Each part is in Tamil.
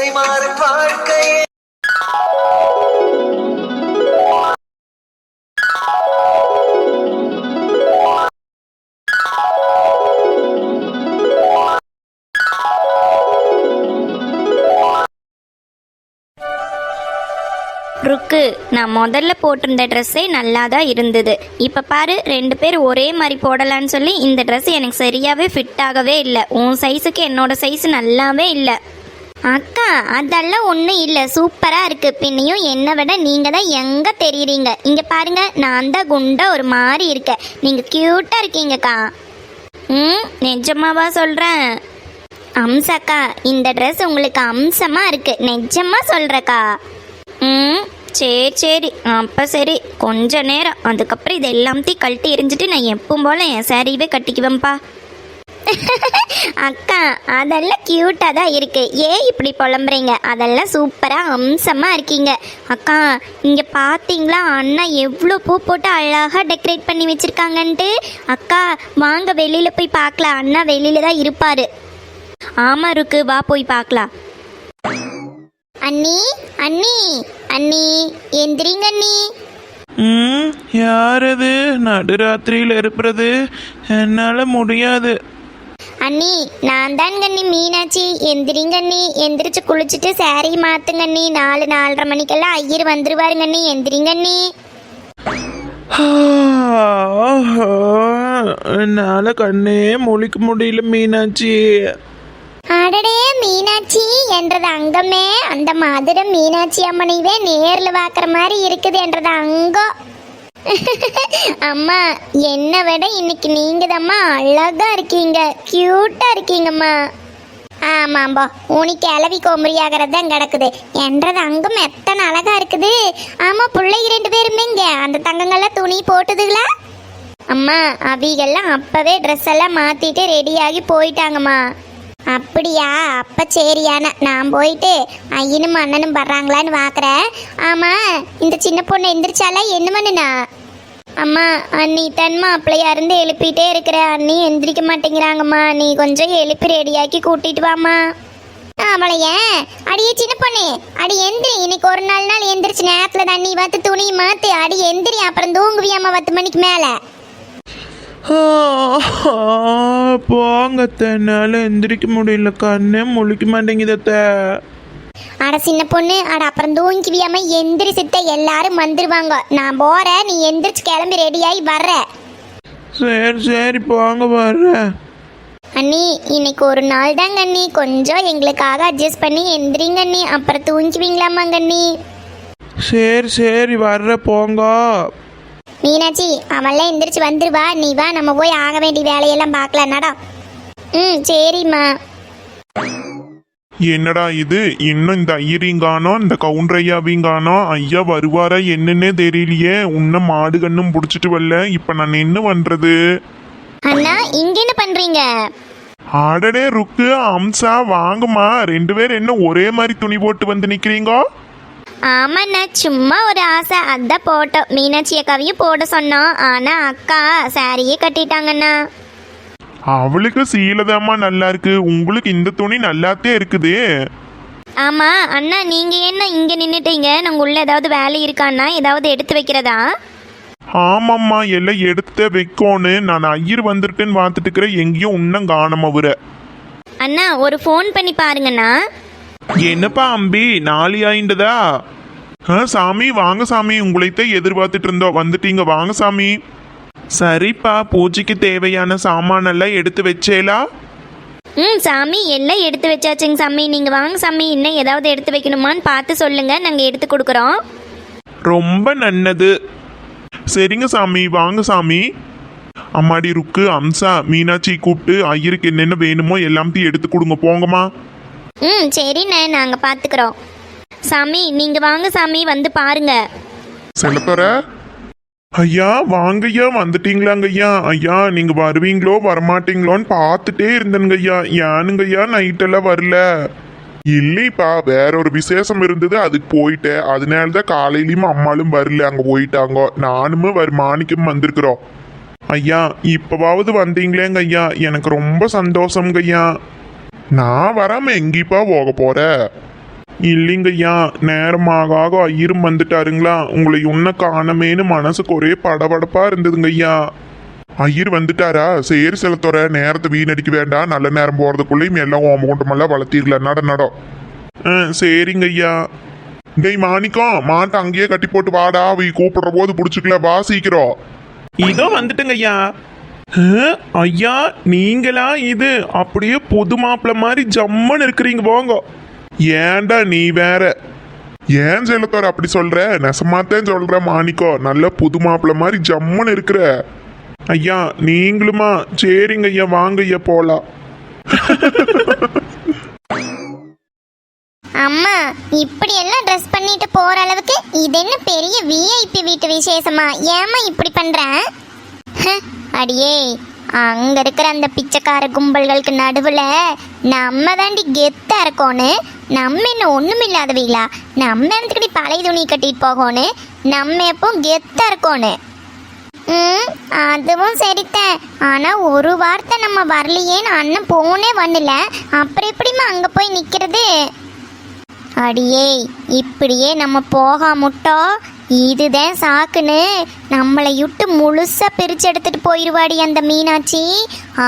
திசை மாறும் வாழ்க்கையே. ருக்கு, நான் முதல்ல போட்டிருந்த ட்ரெஸ்ஸே நல்லா தான் இருந்தது. இப்போ பாரு, 2 பேர் ஒரே மாதிரி போடலான்னு சொல்லி இந்த ட்ரெஸ் எனக்கு சரியாகவே ஃபிட் ஆகவே இல்லை. உன் சைஸுக்கு என்னோட சைஸ் நல்லாவே இல்லை. அக்கா, அதெல்லாம் ஒன்றும் இல்லை, சூப்பராக இருக்குது. பின்னையும் என்னை விட நீங்கள் தான் எங்கே தெரியுறீங்க. இங்கே பாருங்க, நான் தான் குண்டா ஒரு மாதிரி இருக்கேன், நீங்கள் க்யூட்டாக இருக்கீங்கக்கா. நிஜமாவா சொல்கிறேன் அம்சாக்கா, இந்த ட்ரெஸ் உங்களுக்கு அம்சமாக இருக்குது, நிஜமாக சொல்கிறக்கா. சரி, அப்போ சரி, கொஞ்ச நேரம், அதுக்கப்புறம் இது எல்லாத்தையும் கழட்டி எரிஞ்சிட்டு நான் எப்பவும் போல என் சாரீவே கட்டிக்குவேன்ப்பா. அக்கா, அதெல்லாம் க்யூட்டாக தான் இருக்கு, ஏன் இப்படி புலம்புறீங்க? அதெல்லாம் சூப்பராக அம்சமாக இருக்கீங்க. அக்கா, இங்கே பார்த்தீங்களா அண்ணா எவ்வளோ பூ போட்டு அழகாக டெக்கரேட் பண்ணி வச்சுருக்காங்கன்ட்டு? அக்கா வாங்க வெளியில் போய் பார்க்கலாம், அண்ணா வெளியில தான் இருப்பார். ஆமாம் ருக்கு, வா போய் பார்க்கலாம். அண்ணி அண்ணி அண்ணி, எந்திரிங்க அண்ணி. யார் அது நடுராத்திரியில் இருப்பது? என்னால் முடியாது. அண்ணி, நான் தாங்க அண்ணி, மீனாட்சி. எந்திரிங்க அண்ணி, எந்திரிச்சு குளிச்சுட்டு சாரி மாத்துங்க அண்ணி. 4-4:30 மணிக்கெல்லாம் ஐயர் வந்துருவாருங்க அண்ணி. எந்திரிங்க அண்ணி. என்னால் கண்ணே முழிக்க முடியல மீனாட்சி. அடடே, மீனாட்சி என்றது அங்கமே, அந்த மதுரை மீனாட்சி அம்மனைவே நேரில் பார்க்குற மாதிரி இருக்குது என்றது அங்கம். அம்மா, என்னை விட இன்னைக்கு நீங்க தாம்மா அழகா இருக்கீங்க, கியூட்டா இருக்கீங்கம்மா. ஆமாம்பா, உனக்கு கிளவி கோமரியாகிறது தான் கிடக்குது என்றது அங்கம் எத்தனை அழகா இருக்குது. ஆமா, பிள்ளைங்க 2 பேருமே இங்க அந்த தங்கங்கள்லாம் துணி போட்டுதுங்களா? அம்மா, அவிகள்லாம் அப்பவே ட்ரெஸ் எல்லாம் மாத்திட்டு ரெடியாகி போயிட்டாங்கம்மா. அப்படியா? அப்ப சரியான, நான் போயிட்டு ஐயனும் அண்ணனும் வர்றாங்களான்னு பார்க்குறேன். ஆமா, இந்த சின்ன பொண்ணு எந்திரிச்சாலா என்ன பண்ணுனா? அம்மா, அண்ணி தன்மா அப்படியா இருந்து எழுப்பிட்டே இருக்கிற, அண்ணி எந்திரிக்க மாட்டேங்கிறாங்கம்மா, நீ கொஞ்சம் எழுப்பி ரெடியாக்கி கூட்டிட்டு வாமா. அவளை ஏன்? அடியே சின்ன பொண்ணு, அடி எந்திரி, இன்னைக்கு ஒரு நாள் எந்திரிச்சு நேரத்துல தண்ணி வாத்து துணி மாத்து, அடி எந்திரி, அப்புறம் தூங்குவியாமா 10 மணிக்கு மேல. போங்க, என்னால் எந்திரிக்க முடியல, கண்ணே முழிக்க மாட்டேங்குதத்த. அட சின்ன பொண்ணு, அட அப்புறம் தூங்கிவியாம எந்திரி சித்த, எல்லாரும் வந்துருவாங்க, நான் போறேன், நீ எந்திரிச்சு கிளம்பி ரெடியாகி வர்ற. சரி போங்க, வர்றேன். அண்ணி, இன்னைக்கு ஒரு நாள் தாங்க அண்ணி, கொஞ்சம் எங்களுக்காக அட்ஜஸ்ட் பண்ணி எந்திரிங்க அண்ணி, அப்புறம் தூங்கிவீங்களாமாங்க அண்ணி. சரி வர்ற, போங்க. மீனாட்சி, அவெல்லாம் எந்திரிச்சு வந்துருவா, நீ வா, நம்ம போய் ஆக வேண்டிய வேலையெல்லாம் பார்க்கலாம் நடம். சரிம்மா. என்னடா இது, இன்னும் இந்த ஐயரிங்கானோ இந்த கவுண்டரையாவிங்கானோ, ஐயா வருவாரா என்னன்னே தெரியலையே. உன்ன மாடு கண்ணும் பிடிச்சிட்டு வரல, இப்ப நான் என்ன பண்றது? அண்ணா, இங்க என்ன பண்றீங்க? ஆடடே ருக்கு, அம்சா, வாங்கம்மா. 2 பேர் என்ன ஒரே மாதிரி துணி போட்டு வந்து நிக்கிறீங்க? ஆமாண்ணா, சும்மா ஒரு ஆசை, அதான் போட்டோம். மீனாட்சி அக்காவையும் போட சொன்னோம், ஆனா அக்கா சாரியே கட்டிட்டாங்கண்ணா. அவளுக்கு சீலதாம்மா நல்லா இருக்கு, உங்களுக்கு இந்த துணி நல்லாத்தே இருக்குது. ஆமா அண்ணா, நீங்க என்ன இங்க நின்னுட்டீங்க? நாங்க உள்ள ஏதாவது வேலை இருக்காண்ணா? ஏதாவது எடுத்து வைக்கிறதா? ஆமாம்மா, எல்லாம் எடுத்து வைக்கோன்னு நான் ஐயர் வந்துருட்டுன்னு பார்த்துட்டு இருக்கிறேன், எங்கேயும் இன்னும் காணாம அவர. அண்ணா, ஒரு ஃபோன் பண்ணி பாருங்கண்ணா. என்னப்பா அம்பி, 4 ஆயிண்டதா? சாமி வாங்க சாமி, உங்களைத்தான் எதிர்பார்த்துட்டு இருந்தோம், வந்துட்டீங்க, வாங்க சாமி. சரிப்பா, பூஜைக்கு தேவையான சாமானெல்லாம் எடுத்து வச்சேலா? சாமி, எல்லாம் எடுத்து வச்சாச்சுங்க சாமி. நீங்க வாங்க சாமி, இன்னும் ஏதாவது எடுத்து வைக்கணுமான்னு பார்த்து சொல்லுங்க, நாங்க எடுத்து கொடுக்குறோம். ரொம்ப நன்னது. சரிங்க சாமி, வாங்க சாமி. அம்மாடி ருக்கு, அம்சா, மீனாட்சி கூப்பிட்டு ஐயருக்கு என்னென்ன வேணுமோ எல்லாத்தையும் எடுத்து கொடுங்க, போங்கம்மா. சரிண்ணே, நாங்க பாத்துக்கிறோம். சாமி, நீங்க வாங்க சாமி, வந்து பாருங்க. செல்லப்பற ஐயா, வாங்கய்யா, வந்துட்டீங்களாங்க ஐயா. ஐயா, நீங்க வருவீங்களோ வரமாட்டீங்களோன்னு பார்த்துட்டே இருந்தேங்க ஐயா. ஏனுங்கய்யா நைட்டெல்லாம் வரல? இல்லைப்பா, வேற ஒரு விசேஷம் இருந்தது, அதுக்கு போயிட்டேன். அதனாலதான் காலையிலயும் அம்மாலும் வரல, அங்க போயிட்டாங்க. நானுமே மாணிக்கம் வந்திருக்கிறோம். ஐயா, இப்பவாவது வந்தீங்களேங்க ஐயா, எனக்கு ரொம்ப சந்தோஷம்ங்க ஐயா. நான் வராம எங்கேப்பா போக போற? இல்லைங்கய்யா, நேரமாக ஐயரும் வந்துட்டாருங்களா, உங்களை இன்னும் காணமேனு மனசுக்கு ஒரே படபடப்பா இருந்ததுங்கய்யா. ஐயர் வந்துட்டாரா? சரி செலுத்துற, நேரத்தை வீணடிக்க வேண்டாம், நல்ல நேரம் போறதுக்குள்ளேயும் எல்லாம் ஓமகுண்டமெல்லாம் வளர்த்திடல. நடம். சரிங்க ஐயா. டேய் மாணிக்கம், மாட்டை அங்கேயே கட்டி போட்டு வாடா, அவை கூப்பிடுற போது பிடிச்சிக்கல, வா சீக்கிரம். இதோ வந்துட்டுங்க ஐயா. ஐயா நீங்களா இது? அப்படியே புது மாப்பிள்ள மாதிரி ஜம்முன்னு இருக்கிறீங்க, போங்க. ஏன்டா நீ வேற? ஏன் செலுத்தோர அப்படி சொல்ற? நெசமாத்தான் சொல்ற மாணிக்கம், நல்ல புது மாப்பிள்ள மாதிரி ஜம்முன்னு இருக்கிற. ஐயா நீங்களுமா? சரிங்க ஐயா, வாங்க ஐயா போலாம். அம்மா, இப்படி எல்லாம் ட்ரெஸ் பண்ணிட்டு போற அளவுக்கு இது என்ன பெரிய விஐபி வீட்டு விசேஷமா? ஏம்மா இப்படி பண்ற? அடியே, அங்க இருக்கிற அந்த பிச்சைக்கார கும்பல்களுக்கு நடுவுல நம்ம தாண்டி கெத்தா இருக்கோன்னு, நம்ம என்ன ஒண்ணுமில்லாதவீங்களா? நம்ம எனக்கு பழைய துணி கட்டிட்டு போகணும், நம்ம எப்போ கெத்தா இருக்கோன்னு. அதுவும் சரித்தான். ஆனா ஒரு வார்த்தை நம்ம வரலையேன்னு அண்ணன் போனே பண்ணல, அப்புறம் எப்படிமா அங்க போய் நிக்கிறது? அடியே, இப்படியே நம்ம போகாமுட்டோம், இதுதான் சாக்குன்னு நம்மளை விட்டு முழுசா பிரிச்சு எடுத்துட்டு போயிடுவாடி அந்த மீனாட்சி.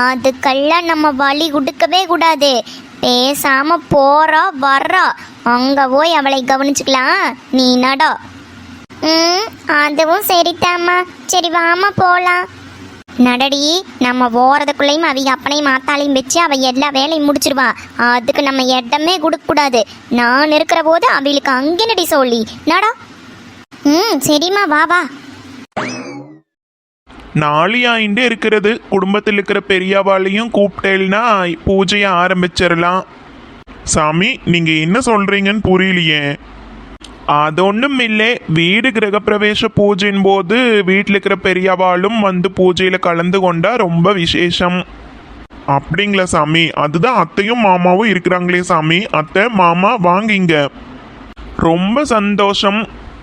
அதுக்கெல்லாம் நம்ம வழி கொடுக்கவே கூடாது. பேசாம போறோம் வர்றோம், அங்க போய் அவளை கவனிச்சுக்கலாம். நீ நடோ. அதுவும் சரித்தாம்மா. சரி வாமா போலாம். நடடி, நம்ம போறதுக்குள்ளேயும் அவங்க அப்பனையும் மாத்தாலையும் வச்சு அவ எல்லா வேலையும் முடிச்சிருவா. அதுக்கு நம்ம இடமே கொடுக்க கூடாது. நான் இருக்கிற போது அவளுக்கு அங்கே நடி சொல்லி நடா. சரிம்மா, வா வா. நாளையாயிண்டே இருக்கிறது. குடும்பத்தில் இருக்கிற பெரியவாளையும் கூப்பிட்டேன்னா பூஜையை ஆரம்பிச்சிடலாம். சாமி, நீங்க என்ன சொல்றீங்கன்னு புரியலையே. அது ஒன்றும் இல்லை, வீடு கிரகப்பிரவேச பூஜையின் போது வீட்டில் இருக்கிற பெரியவாளும் வந்து பூஜையில் கலந்து கொண்டா ரொம்ப விசேஷம். அப்படிங்களா சாமி? அதுதான் அத்தையும் மாமாவும் இருக்கிறாங்களே சாமி. அத்தை மாமா வாங்கிங்க. ரொம்ப சந்தோஷம்.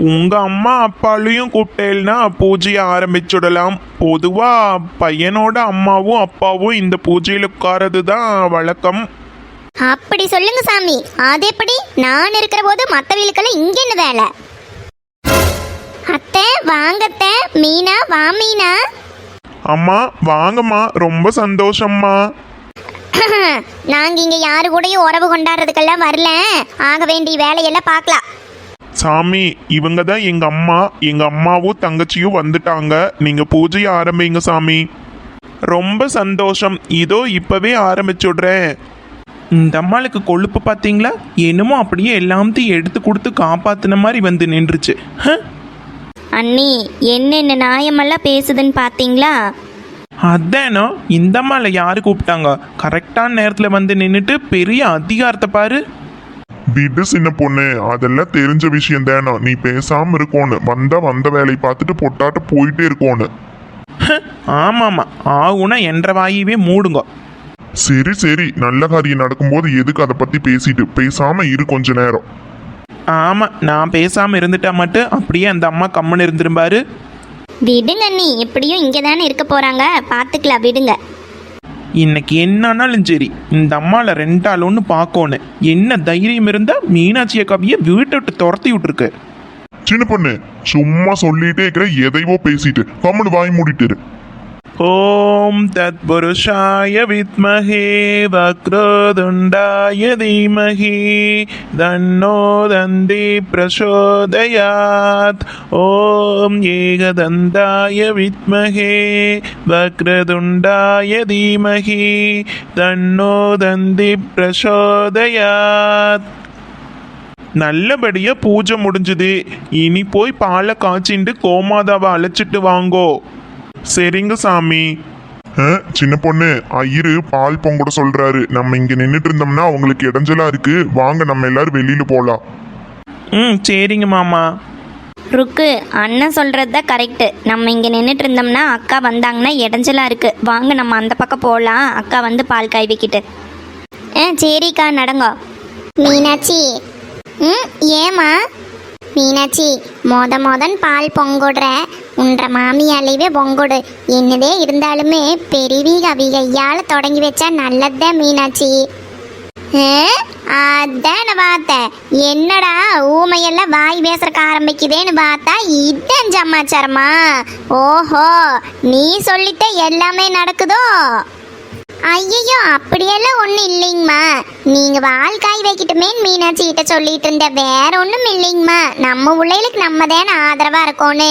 உங்க அம்மா அப்பாலையும் கூப்பிட்டேன்னா பூஜையை ஆரம்பிச்சுடலாம். பொதுவா பையனோட அம்மாவும் அப்பாவும் இந்த பூஜையில் உட்காரது தான் வழக்கம். அப்படி சொல்லுங்க சாமி. அது எப்படி? நான் இருக்கிற போது மற்றவங்களுக்கெல்லாம் இங்க என்ன வேலை? அத்தை வாங்கத்த. மீனா வா மீனா. அம்மா வாங்கம்மா, ரொம்ப சந்தோஷம்மா. நாங்க இங்க யாரு கூடயும் உறவு கொண்டாடுறதுக்கெல்லாம் வரல, ஆக வேண்டிய வேலையெல்லாம் பார்க்கலாம். சாமி, இவங்க தான் எங்க அம்மா. எங்க அம்மாவும் தங்கச்சியும் வந்துட்டாங்க. நீங்க பூஜையை ஆரம்பிங்க சாமி. ரொம்ப சந்தோஷம். இதோ இப்பவே ஆரம்பிச்சுடுறேன். இந்த அம்மாளுக்கு கொழுப்பு பார்த்தீங்களா? என்னமோ அப்படியே எல்லாத்தையும் எடுத்து கொடுத்து காப்பாத்தின மாதிரி வந்து நின்றுச்சு. அண்ணி, என்னென்ன நியாயமெல்லாம் பேசுதுன்னு பார்த்தீங்களா? அதானோ, இந்த அம்மாவில் யாரு கூப்பிட்டாங்க? கரெக்டான நேரத்தில் வந்து நின்றுட்டு பெரிய அதிகாரத்தை பாரு. விடு சின்ன பொண்ணு, அதெல்லாம் தெரிஞ்ச விஷயம் தானே. நீ பேசாம இருக்கோன்னு, வந்த வேலையை பார்த்துட்டு பொட்டாட்டு போயிட்டே இருக்கோன்னு. ஆமாம்மா, ஆகுனா என்ற வாயவே மூடுங்க. சரி, நல்ல காரியம் நடக்கும்போது எதுக்கு அதை பத்தி பேசிட்டு? பேசாம இரு கொஞ்ச நேரம். ஆமாம், நான் பேசாமல் இருந்துட்டா மட்டும் அப்படியே அந்த அம்மா கம்முன்னு இருந்துருப்பாரு. விடுங்க அண்ணி, எப்படியும் இங்கே தானே இருக்க போறாங்க, பார்த்துக்கலாம் விடுங்க. இன்னைக்கு என்னன்னாலும் சரி, இந்த அம்மாவில் ரெண்டாள் ஒன்று பார்க்கணும். என்ன தைரியம் இருந்தால் மீனாட்சியை கவியை வீட்டை விட்டு துரத்தி விட்டுருக்கு. சின்ன பொண்ணு, சும்மா சொல்லிட்டே இருக்கிற, எதைவோ பேசிட்டு கம்முன்னு வாய் மூடிட்டு இரு. ஓம் தத் புருஷாய வித்மஹே வக்ரோதுண்டாய தீமஹி தன்னோ தந்தி பிரசோதயாத். ஓம் ஏகதந்தாய வித்மஹே வக்ரதுண்டாய தீமஹி தன்னோ தந்தி பிரசோதயாத். நல்லபடியா பூஜை முடிஞ்சுது. இனி போய் பாலை காய்ச்சிட்டு கோமாதாவை அழைச்சிட்டு வாங்கோ. சரிங்க சாமி. சின்ன பொண்ணு, ஐயரு பால் பொங்கட சொல்றாரு. நம்ம இங்க நின்றுட்டு இருந்தோம்னா அவங்களுக்கு இடைஞ்சலா இருக்கு. வாங்க நம்ம எல்லாரும் வெளியில போலாம். சரிங்க மாமா. ருக்கு, அண்ணன் சொல்கிறது தான் கரெக்டு. நம்ம இங்கே நின்றுட்டு இருந்தோம்னா அக்கா வந்தாங்கன்னா இடைஞ்சலா இருக்குது. வாங்க நம்ம அந்த பக்கம் போகலாம், அக்கா வந்து பால் காய் வைக்கிட்டு. சரிக்கா, நடங்கோ. மீனாட்சி. ஏமா மீனாட்சி, மொதன் பால் பொங்குடுற உன்ற மாமியாலேயே பொங்குடு. என்னதே இருந்தாலுமே பெரியவீக அவிகையால் தொடங்கி வச்சா நல்லதுதான் மீனாட்சி. அதான் பார்த்தேன். என்னடா ஊமையெல்லாம் வாய் பேசுறக்க ஆரம்பிக்குதேன்னு பார்த்தா இதான் சமாச்சாரமா? ஓஹோ, நீ சொல்லிட்ட எல்லாமே நடக்குதோ? ஐயோ, அப்படியெல்லாம் ஒன்றும் இல்லைங்கம்மா. நீங்கள் வாழ்க்காய் வைக்கிட்டுமே மீனாட்சி கிட்ட சொல்லிட்டு இருந்த, வேற ஒன்றும் இல்லைங்கம்மா. நம்ம பிள்ளைகளுக்கு நம்ம தானே ஆதரவாக இருக்கோன்னு.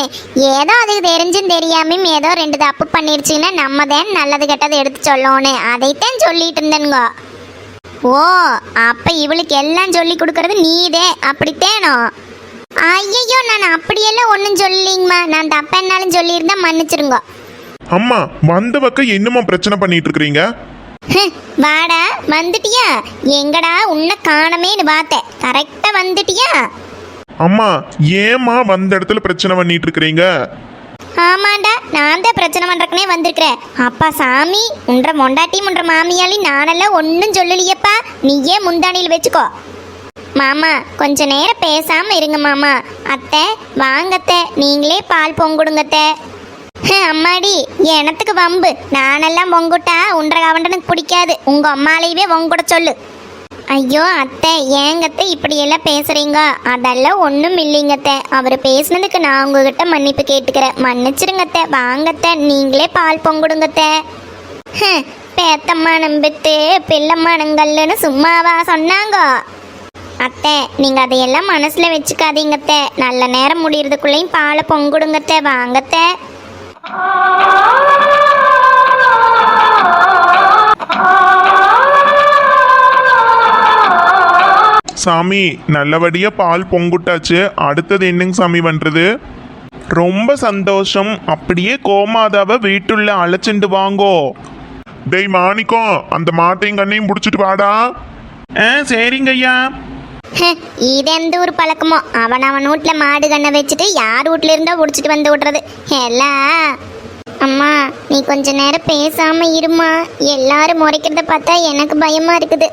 ஏதோ அதுக்கு தெரிஞ்சும் தெரியாமையும் ஏதோ 2 தப்பு பண்ணிருச்சுன்னா நம்ம தானே நல்லது கெட்டது எடுத்து சொல்லணும். அதைத்தான் சொல்லிட்டு இருந்தேனுங்க. ஓ, அப்போ இவளுக்கு எல்லாம் சொல்லி கொடுக்கறது நீதே, அப்படித்தேனோ? ஐயோ, நான் அப்படியெல்லாம் ஒன்றும் சொல்லலைங்கம்மா. நான் தப்பென்னாலும் சொல்லியிருந்தா மன்னிச்சிருங்க. அம்மா, வந்த பக்கம் என்னம்மா பிரச்சனை பண்ணிட்டு இருக்கிறீங்க? வாடா, வந்துட்டியா? எங்கடா உன்னை காணமேன்னு பார்த்தேன். கரெக்டா வந்துட்டியா? அம்மா, ஏம்மா வந்த இடத்துல பிரச்சனை பண்ணிட்டு இருக்கிறீங்க? ஆமாண்டா, நான் தான் பிரச்சனை பண்றதுக்குனே வந்திருக்கிறேன். அப்பா சாமி, உன்ற மொண்டாட்டி உன்ற மாமியாளி நானெல்லாம் ஒன்றும் சொல்லலையப்பா. நீயே முந்தானியில் வச்சுக்கோ. மாமா, கொஞ்ச நேரம் பேசாம இருங்க மாமா. அத்தை வாங்கத்தை, நீங்களே பால் பொங்குடுங்கத்தை. அம்மாடி, எனத்துக்கு வம்பு. நானெல்லாம் பொங்குட்டா உன்ற கவண்டனுக்கு பிடிக்காது. உங்க அம்மாலையவே பொங்குட சொல்லு. ஐயோ அத்தை, ஏங்கத்தை இப்படியெல்லாம் பேசுறீங்க? அதெல்லாம் ஒன்றும் இல்லைங்கத்தை. அவர் பேசுனதுக்கு நான் உங்ககிட்ட மன்னிப்பு கேட்டுக்கிறேன். மன்னிச்சிருங்கத்தை. வாங்கத்தை, நீங்களே பால் பொங்குடுங்கத்தை. பேத்தம்மா நம்பிட்டு பிள்ளம்மா நங்கல்லுன்னு சும்மாவா சொன்னாங்க? அத்தை, நீங்கள் அதையெல்லாம் மனசில் வச்சுக்காதீங்கத்தை. நல்ல நேரம் முடியறதுக்குள்ளேயும் பாலை பொங்குடுங்கத்தை. வாங்கத்தை. சாமி, நல்லபடியா பால் பொங்குட்டாச்சு. அடுத்தது என்னங்க சாமி பண்றது? ரொம்ப சந்தோஷம். அப்படியே கோமாதாவை வீட்டுள்ள அழைச்சிட்டு வாங்கோ. டேய் மாணிக்கம், அந்த மாட்டையும் கண்ணையும் பிடிச்சிட்டு வாடா. சரிங்க ஐயா. இது எந்த ஒரு பழக்கமோ? அவன் வீட்டில் மாடு கண்ணை வச்சுட்டு யார் வீட்டில் இருந்தோ பிடிச்சிட்டு வந்து விடுறது எல்லாம். அம்மா, நீ கொஞ்ச நேரம் பேசாம இருமா. எல்லாரும் முறைக்கிறத பார்த்தா எனக்கு பயமா இருக்குது.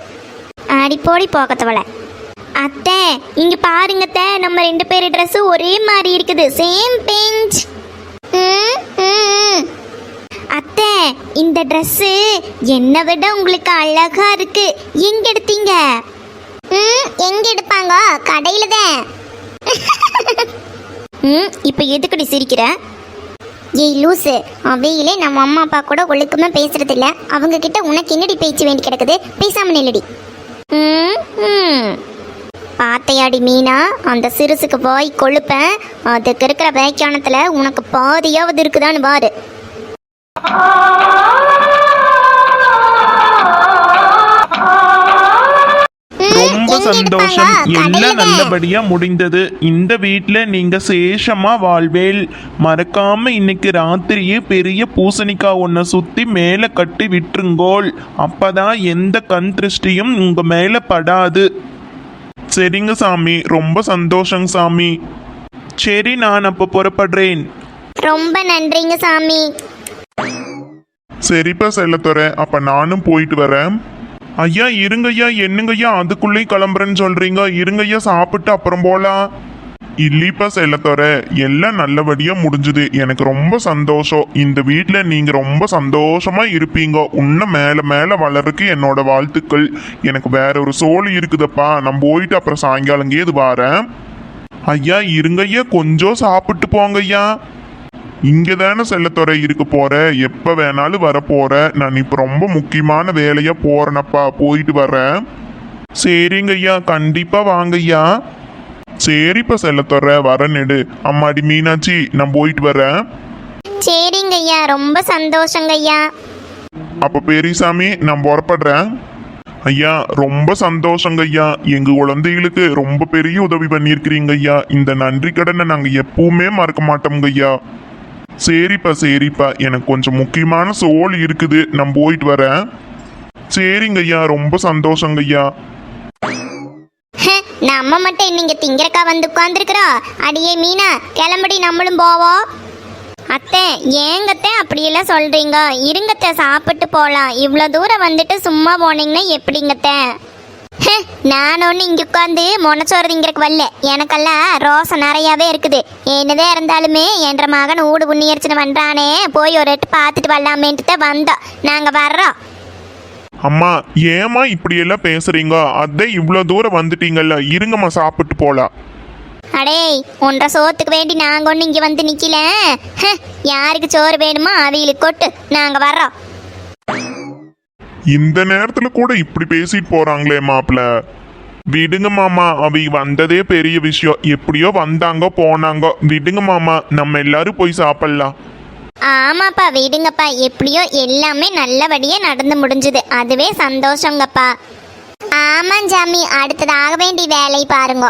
அடிப்போடி போக்கத்தவளை. அத்தை, இங்க பாருங்கத்த, நம்ம 2 பேர் ட்ரெஸ் ஒரே மாதிரி இருக்குது. Same pinch. அத்தை, இந்த ட்ரெஸ் என்னை விட உங்களுக்கு அழகா இருக்கு. எங்க எடுத்தீங்க? எங்க எடுப்பாங்க? கடையில தான். இப்ப எதுக்குடி சிரிக்கிற? ஏய் லூசு, அவையிலே நம்ம அம்மா அப்பா கூட ஒழுக்கமா பேசுறது இல்ல. அவங்க கிட்ட உனக்கு என்னடி பேச்சு வேண்டி கிடக்குது? பேசாம நில்லடி. பாத்தையாடி மீனா, அந்த சிறுசுக்கு போய் கொழுப்பேன். அதுக்கு இருக்கிற வேக்கியானத்துல உனக்கு பாதியாவது இருக்குதான்னு பாரு. ரொம்ப சந்தோஷம். எல்லாம் நல்லபடியா முடிந்தது. இந்த வீட்ல நீங்க சேஷமா வாழ்வேல். மறக்காம இன்னைக்கு ராத்திரியே பெரிய பூசணிக்காய் ஒன்ன சுத்தி மேல கட்டி விட்டுருங்கோள். அப்பதான் எந்த கண் திருஷ்டியும் உங்க மேல படாது. சரிங்க சாமி, ரொம்ப சந்தோஷங்க சாமி. சரி, நான் அப்ப புறப்படுறேன். ரொம்ப நன்றிங்க சாமி. சரிப்பா செல்லத்துறை, அப்ப நானும் போயிட்டு வரேன். ஐயா இருங்கய்யா, என்னங்கய்யா அதுக்குள்ளேயும் கிளம்புறேன்னு சொல்றீங்க? இருங்கய்யா, சாப்பிட்டு அப்புறம் போலாம். இல்லைப்பா செல்லத்துறை, எல்லாம் நல்லபடியா முடிஞ்சுது. எனக்கு ரொம்ப சந்தோஷம். இந்த வீட்டுல நீங்க ரொம்ப சந்தோஷமா இருப்பீங்க. இன்னும் மேல மேல வளர்றதுக்கு என்னோட வாழ்த்துக்கள். எனக்கு வேற ஒரு சோழி இருக்குதப்பா. நான் போயிட்டு அப்புறம் சாயங்காலங்கே இது வாரேன். ஐயா இருங்கய்யா, கொஞ்சம் சாப்பிட்டு போங்கய்யா. இங்க தானே செல்லத்துறை இருக்க போற, எப்ப வேணாலும் வர போற. நான் இப்ப ரொம்ப முக்கியமான வேலையா போறேனப்பா, போயிட்டு வரேன். சரிங்க ஐயா, கண்டிப்பா வாங்கய்யா. சரிப்பா செல்லத்துறை, வரநெடு. அம்மாடி மீனாட்சி, நான் போயிட்டு வரேன். சரிங்க ஐயா, ரொம்ப சந்தோஷங்க ஐயா. அப்ப பெரியசாமி, நான் புறப்படுறேன். ஐயா ரொம்ப சந்தோஷங்க ஐயா. எங்க குழந்தைகளுக்கு ரொம்ப பெரிய உதவி பண்ணியிருக்கிறீங்க ஐயா. இந்த நன்றி கடனை நாங்க எப்பவுமே மறக்க மாட்டோங்க ஐயா. சரிப்பா சரிப்பா, எனக்கு கொஞ்சம் முக்கியமான சோல் இருக்குது. நான் போயிட்டு வரேன். சரிங்க ஐயா, ரொம்ப சந்தோஷங்க ஐயா. நம்ம மட்டும் நீங்க திங்கறக்கா வந்து உட்கார்ந்துருக்கிறோம். அடியே மீனா, கிளம்படி, நம்மளும் போவோம். அத்தை, ஏங்கத்தை அப்படியெல்லாம் சொல்றீங்க? இருங்கத்தை, சாப்பிட்டு போலாம். இவ்வளோ தூரம் வந்துட்டு சும்மா போனீங்கன்னா எப்படிங்கத்த? நான் ஒன்று இங்கே உட்காந்து முனைச்சோறு திங்கிறக்கு வரல. எனக்கெல்லாம் ரோசம் நிறையாவே இருக்குது. என்னதான் இருந்தாலுமே என்ற மகன் ஊடு புண்ணியர்ச்சனை பண்ணுறானே, போய் ஒரு எட்டு பார்த்துட்டு வரலாமேன்ட்டு தான் வந்தோம். நாங்கள் வர்றோம். அம்மா ஏமா இப்படி எல்லாம் பேசுறீங்க? அதே இவ்வளோ தூரம் வந்துட்டீங்கல்ல, இருங்கம்மா சாப்பிட்டு போலாம். அடேய், ஒன்றரை சோத்துக்கு வேண்டி நாங்க ஒன்று இங்கே வந்து நிக்கல. யாருக்கு சோறு வேணுமோ அவிகளுக்கு கொட்டு, நாங்க வர்றோம். இந்த நேரத்துல கூட இப்படி பேசிட்டு போறாங்களே மாப்பிள்ள. விடுங்க மாமா, அவி வந்ததே பெரிய விஷயம். எப்படியோ வந்தாங்க போனாங்க. விடுங்க மாமா, நம்ம எல்லாரும் போய் சாப்பிடலாம். ஆமாப்பா, விடுங்கப்பா. எப்படியோ எல்லாமே நல்லபடியா நடந்து முடிஞ்சுது, அதுவே சந்தோஷங்கப்பா. ஆமாம் ஜாமி, அடுத்ததாக வேண்டிய வேலை பாருங்க.